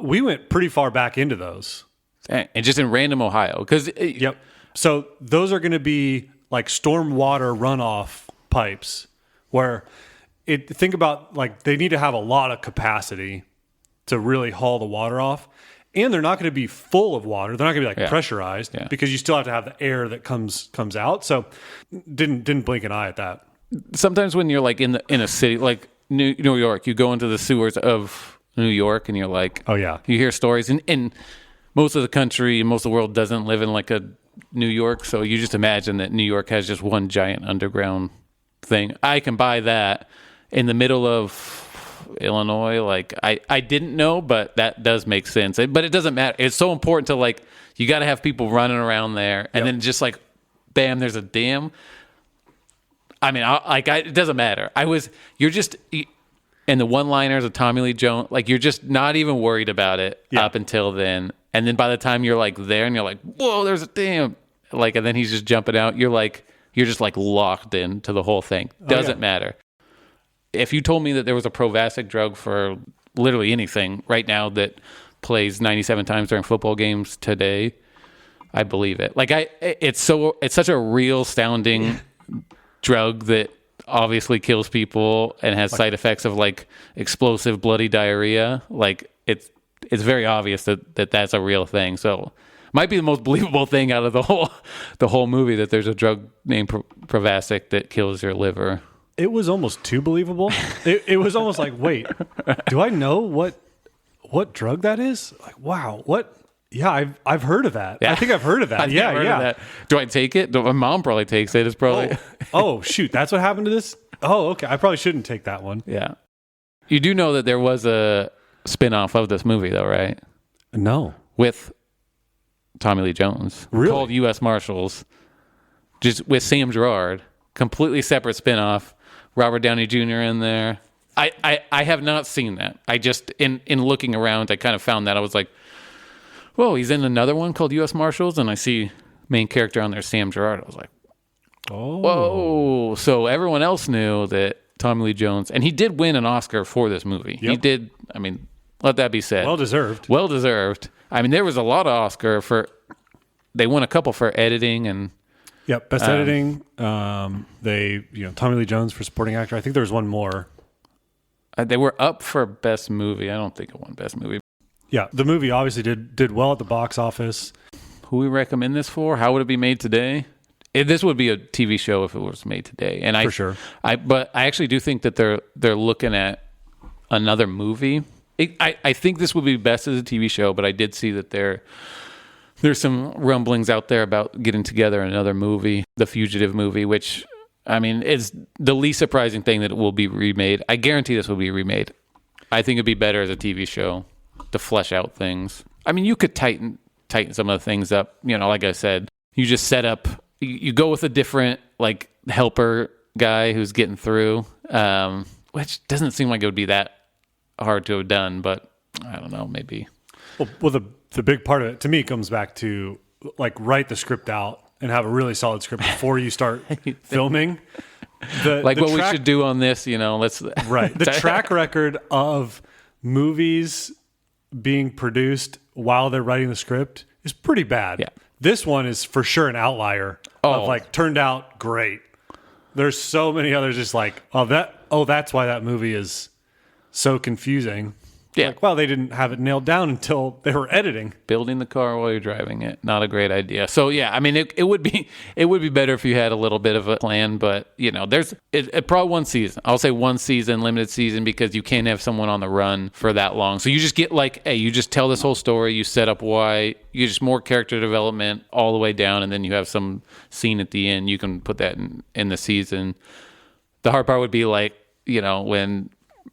We went pretty far back into those. And just in random Ohio. Because Yep. So those are going to be like stormwater runoff pipes where think about like they need to have a lot of capacity to really haul the water off. And they're not going to be full of water. They're not going to be like pressurized because you still have to have the air that comes out. So didn't blink an eye at that. Sometimes when you're like in a city like New York, you go into the sewers of New York and you're like, oh yeah, you hear stories, and most of the country, most of the world doesn't live in like a New York, so you just imagine that New York has just one giant underground thing. I can buy that in the middle of Illinois. Like I didn't know, but that does make sense. But it doesn't matter. It's so important to like, you got to have people running around there, and then just like, bam, there's a dam. I mean, it doesn't matter. You're just, and the one-liners of Tommy Lee Jones, like you're just not even worried about it up until then. And then by the time you're like there and you're like, whoa, there's a dam. Like, and then he's just jumping out. You're just like locked into the whole thing. Doesn't matter. If you told me that there was a Provasic drug for literally anything right now that plays 97 times during football games today, I believe it. Like it's such a real sounding drug that obviously kills people and has side effects of like explosive bloody diarrhea. Like it's very obvious that that's a real thing. So might be the most believable thing out of the whole movie, that there's a drug named Provasic that kills your liver. It was almost too believable. It was almost like, wait, do I know what drug that is? Like, wow, what? Yeah, I've heard of that. Yeah. I think I've heard of that. Heard of that. Do I take it? My mom probably takes it. It's probably. Oh, shoot. That's what happened to this? Oh, okay. I probably shouldn't take that one. Yeah. You do know that there was a spin-off of this movie, though, right? No. With Tommy Lee Jones. Really? Called U.S. Marshals. Just with Sam Gerard. Completely separate spin-off. Robert Downey Jr. in there. I have not seen that. I just, in looking around, I kind of found that. I was like, whoa, he's in another one called U.S. Marshals, and I see main character on there, Sam Gerard. I was like, oh. Whoa. So everyone else knew that Tommy Lee Jones, and he did win an Oscar for this movie. Yep. He did, I mean, let that be said. Well deserved. Well deserved. I mean, there was a lot of Oscar they won a couple for editing and... Yep, best editing. Tommy Lee Jones for supporting actor. I think there was one more. They were up for best movie. I don't think it won best movie. Yeah, the movie obviously did well at the box office. Who we recommend this for? How would it be made today? This would be a TV show if it was made today. And for sure. But I actually do think that they're looking at another movie. I think this would be best as a TV show, but I did see that there's some rumblings out there about getting together another movie, the Fugitive movie, which, I mean, is the least surprising thing that it will be remade. I guarantee this will be remade. I think it'd be better as a TV show to flesh out things. I mean, you could tighten some of the things up. Like I said, you just set up, you go with a different, like, helper guy who's getting through, which doesn't seem like it would be that hard to have done, but I don't know, maybe. Well, the big part of it, to me, comes back to, like, write the script out and have a really solid script before you start filming. What we should do on this, let's... Right. The track record of movies being produced while they're writing the script is pretty bad. Yeah. This one is for sure an outlier of, like, turned out great. There's so many others just like, that's why that movie is so confusing. Yeah. Like, well, they didn't have it nailed down until they were editing. Building the car while you're driving it, not a great idea. So yeah, I mean, it would be better if you had a little bit of a plan, but there's probably one season. I'll say one season, limited season, because you can't have someone on the run for that long. So you just get you just tell this whole story, you set up why, you just more character development all the way down, and then you have some scene at the end. You can put that in the season. The hard part would be when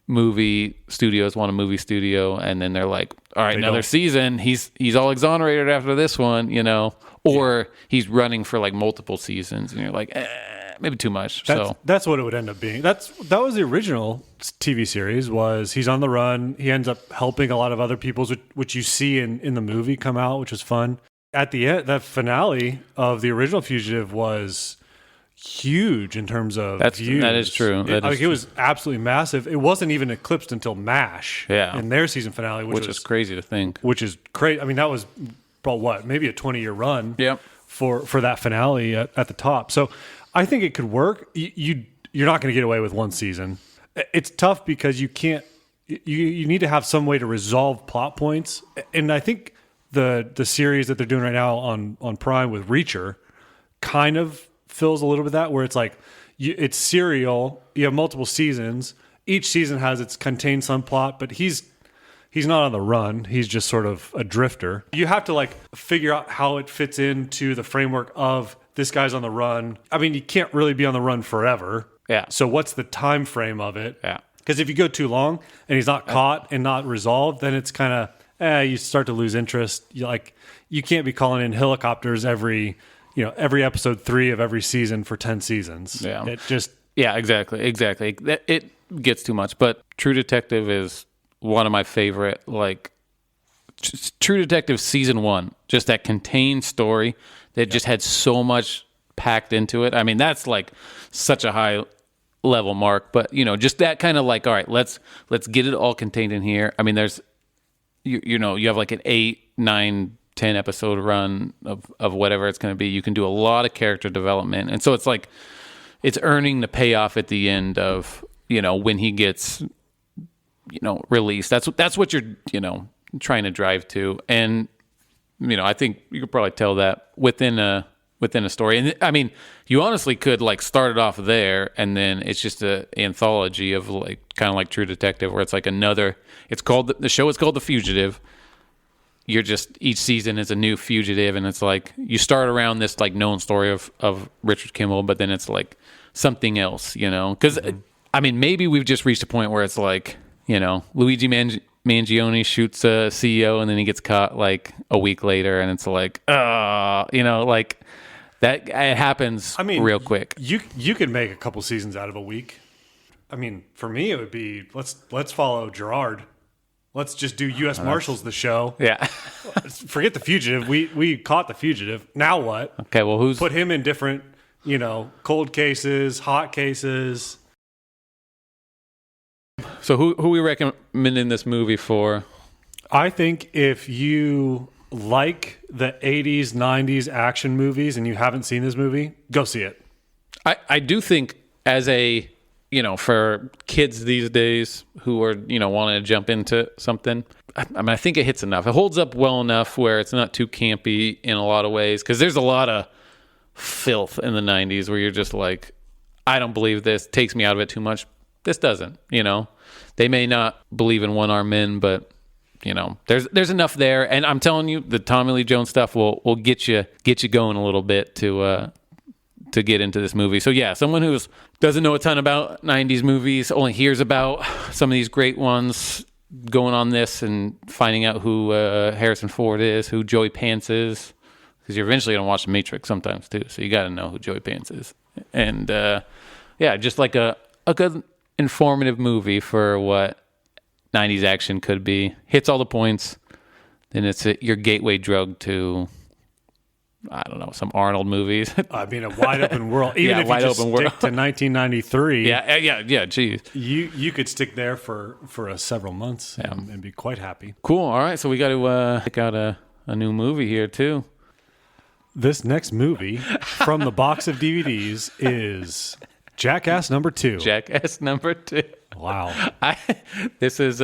movie studios want a movie studio, and then they're like, all right, another season, he's all exonerated after this one, or he's running for multiple seasons, and you're like, maybe too much. That's what it would end up being. That was the original TV series. Was he's on the run, he ends up helping a lot of other people, which you see in the movie come out, which was fun. At the end, the finale of the original Fugitive was huge in terms of views. That is true. It was absolutely massive. It wasn't even eclipsed until MASH in their season finale, which is crazy to think. Which is crazy. I mean, that was maybe a 20-year run for that finale at the top. So I think it could work. You're not going to get away with one season. It's tough because you can't. You need to have some way to resolve plot points, and I think the series that they're doing right now on Prime with Reacher kind of fills a little bit of that, where it's it's serial. You have multiple seasons. Each season contains some plot, but he's not on the run. He's just sort of a drifter. You have to figure out how it fits into the framework of this guy's on the run. I mean, you can't really be on the run forever. Yeah. So what's the time frame of it? Yeah. Because if you go too long and he's not caught and not resolved, then it's kind of you start to lose interest. You can't be calling in helicopters every episode 3 of every season for 10 seasons. Yeah. Exactly. It gets too much. But True Detective is one of my favorite, True Detective season 1, just that contained story that just had so much packed into it. I mean, that's such a high level mark, but just that kind of all right, let's get it all contained in here. I mean, there's, you have an 8, 9, 10 episode run of whatever it's going to be. You can do a lot of character development. And so it's it's earning the payoff at the end of, when he gets, released. That's what you're, trying to drive to. And, I think you could probably tell that within a story. And I mean, you honestly could start it off there, and then it's just an anthology of kind of like True Detective, where it's it's called, the show is called The Fugitive. You're just, each season is a new fugitive, and it's you start around this known story of Richard Kimball, but then it's something else, because I mean, maybe we've just reached a point where it's Luigi Mangione shoots a CEO and then he gets caught a week later, and it's that it happens real quick. You could make a couple seasons out of a week. I mean, for me, it would be let's follow Gerard. Let's just do U.S. Marshals the show. Yeah. Forget the Fugitive. We caught the Fugitive. Now what? Okay, well, put him in different, cold cases, hot cases. So who are we recommending this movie for? I think if you like the 80s, 90s action movies and you haven't seen this movie, go see it. I do think as a for kids these days who are, wanting to jump into something, I mean, I think it hits enough. It holds up well enough where it's not too campy in a lot of ways, because there's a lot of filth in the 90s where you're just I don't believe this, takes me out of it too much. This doesn't, They may not believe in one-armed men, but, there's enough there. And I'm telling you, the Tommy Lee Jones stuff will get you going a little bit to get into this movie. So yeah, someone who doesn't know a ton about 90s movies, only hears about some of these great ones, going on this and finding out who Harrison Ford is, who Joey Pants is, because you're eventually going to watch The Matrix sometimes too, so you got to know who Joey Pants is. And just a good informative movie for what 90s action could be. Hits all the points, then it's your gateway drug to, I don't know, some Arnold movies. I mean, a wide open world. Even if you just stick to 1993. Yeah. Geez, you could stick there for several months and be quite happy. Cool. All right, so we got to pick out a new movie here too. This next movie from the box of DVDs is Jackass number 2. Jackass number 2. Wow. This is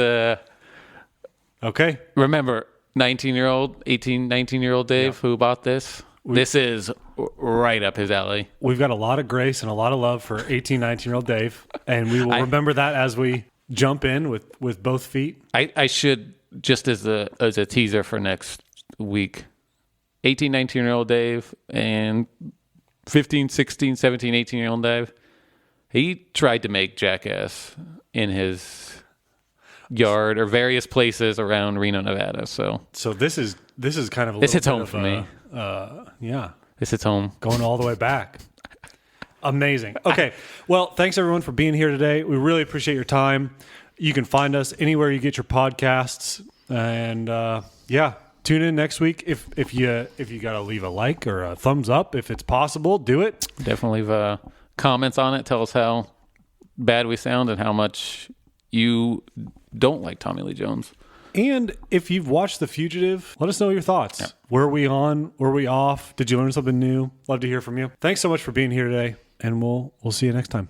Okay. Remember, 19-year-old Dave who bought this. This is right up his alley. We've got a lot of grace and a lot of love for 18, 19-year-old Dave, and we will remember that as we jump in with both feet. I should, just as a teaser for next week, 18, 19-year-old Dave and 15, 16, 17, 18-year-old Dave, he tried to make Jackass in his yard or various places around Reno, Nevada. So this is kind of a this hits little home bit for of me. Yeah. This hits home. Going all the way back. Amazing. Okay. Well, thanks everyone for being here today. We really appreciate your time. You can find us anywhere you get your podcasts. And tune in next week. If you got to leave a like or a thumbs up, if it's possible, do it. Definitely leave comments on it. Tell us how bad we sound and how much you don't like Tommy Lee Jones. And if you've watched The Fugitive, let us know your thoughts. Yeah. Were we on? Were we off? Did you learn something new? Love to hear from you. Thanks so much for being here today, and we'll see you next time.